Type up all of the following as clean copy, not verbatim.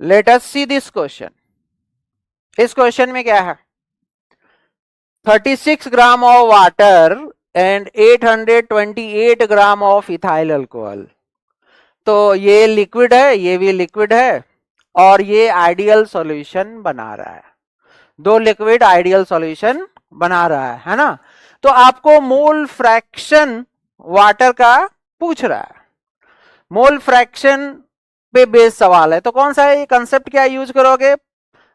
Let us see this question. इस question में क्या है, 36 gram of water and 828 gram of ethyl alcohol. तो ये लिक्विड है, ये भी लिक्विड है, और ये आइडियल सॉल्यूशन बना रहा है। दो लिक्विड आइडियल सॉल्यूशन बना रहा है ना। तो आपको मोल फ्रैक्शन वाटर का पूछ रहा है, मोल फ्रैक्शन पे बेस सवाल है। तो कौन सा है ये कंसेप्ट, क्या यूज करोगे?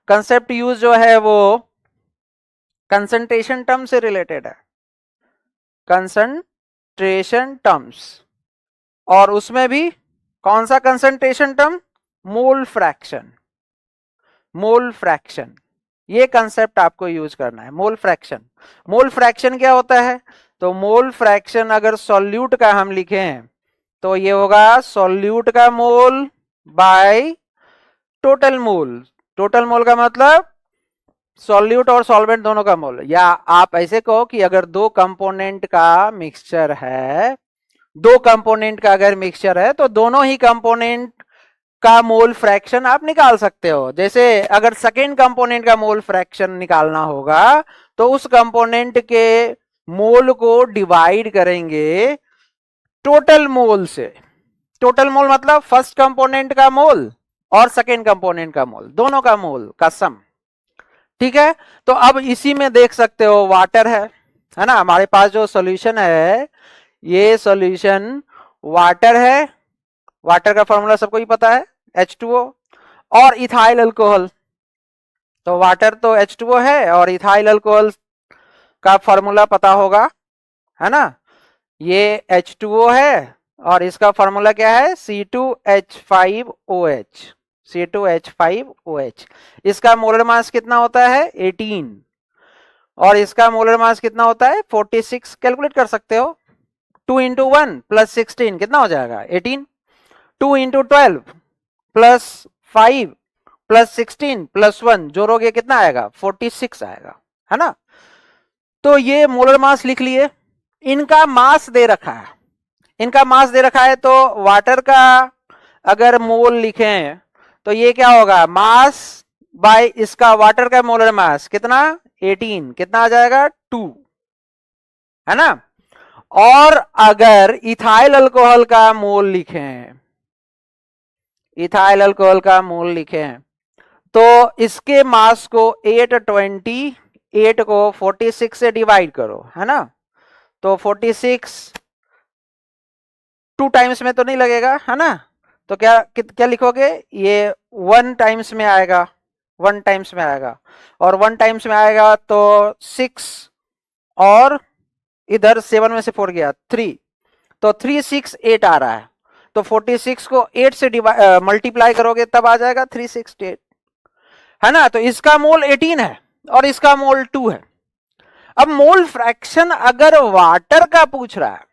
कंसेप्ट यूज जो है वो कंसंट्रेशन टर्म से रिलेटेड है, कंसंट्रेशन टर्म्स। और उसमें भी कौन सा concentration term? Mole fraction. Mole fraction, ये कंसेप्ट आपको यूज करना है, मोल फ्रैक्शन। मोल फ्रैक्शन क्या होता है? तो मोल फ्रैक्शन अगर सॉल्यूट का हम लिखें तो ये होगा सॉल्यूट का mole by total mole. Total mole का मतलब सॉल्यूट और सॉल्वेंट दोनों का मोल। या आप ऐसे कहो कि अगर दो कंपोनेंट का मिक्सचर है, दो कंपोनेंट का अगर मिक्सचर है तो दोनों ही कंपोनेंट का मोल फ्रैक्शन आप निकाल सकते हो। जैसे अगर सेकेंड कंपोनेंट का मोल फ्रैक्शन निकालना होगा तो उस कंपोनेंट के मोल को डिवाइड करेंगे टोटल मोल से। टोटल मोल मतलब फर्स्ट कंपोनेंट का मोल और सेकेंड कंपोनेंट का मोल, दोनों का मोल का सम। ठीक है, तो अब इसी में देख सकते हो वाटर है ना, हमारे पास जो सॉल्यूशन है ये सॉल्यूशन वाटर है। वाटर का फॉर्मूला सबको ही पता है, H2O। और इथाइल अल्कोहल, तो वाटर तो H2O है और इथाइल अल्कोहल का फॉर्मूला पता होगा, है ना। ये H2O है और इसका फॉर्मूला क्या है? C2H5OH। C2H5OH। इसका मोलर मास कितना होता है? 18। और इसका मोलर मास कितना होता है? 46। कैलकुलेट कर सकते हो, 2 इंटू 1 प्लस 16 कितना हो जाएगा? 18। 2 इंटू 12 प्लस 5 प्लस 16 प्लस 1 जोड़ोगे कितना आएगा? 46 आएगा, है ना। तो ये मोलर मास लिख लिए। इनका मास दे रखा है, इनका मास दे रखा है, तो वाटर का अगर मोल लिखें तो ये क्या होगा? मास बाय इसका वाटर का मोलर मास कितना? 18। कितना आ जाएगा? 2, है ना। और अगर इथाइल अल्कोहल का मोल लिखें, इथाइल अल्कोहल का मोल लिखें तो इसके मास को 828 को 46 से डिवाइड करो, है ना। तो 46 2 टाइम्स में तो नहीं लगेगा, है ना। तो क्या क्या लिखोगे? ये 1 टाइम्स में आएगा, 1 टाइम्स में आएगा। और 1 टाइम्स में आएगा तो 6, और इधर 7 में से 4 गया 3, तो 368 आ रहा है। तो 46 को 8 से मल्टीप्लाई करोगे तब आ जाएगा 368, है ना। तो इसका मोल 18 है और इसका मोल 2 है। अब मोल फ्रैक्शन अगर वाटर का पूछ रहा है,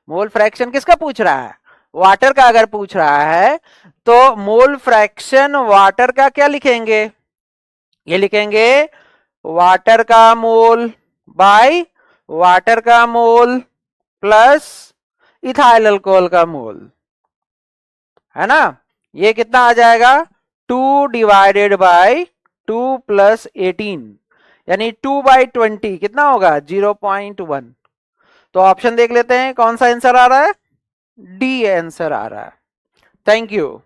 मोल फ्रैक्शन किसका पूछ रहा है? वाटर का अगर पूछ रहा है तो मोल फ्रैक्शन वाटर का क्या लिखेंगे? ये लिखेंगे वाटर का मोल बाय वाटर का मोल प्लस इथाइल अल्कोहल का मोल, है ना। ये कितना आ जाएगा? 2 डिवाइडेड बाय 2 प्लस 18, यानी 2/20 कितना होगा? 0.1। तो ऑप्शन देख लेते हैं कौन सा आंसर आ रहा है? डी आंसर आ रहा है। Thank you.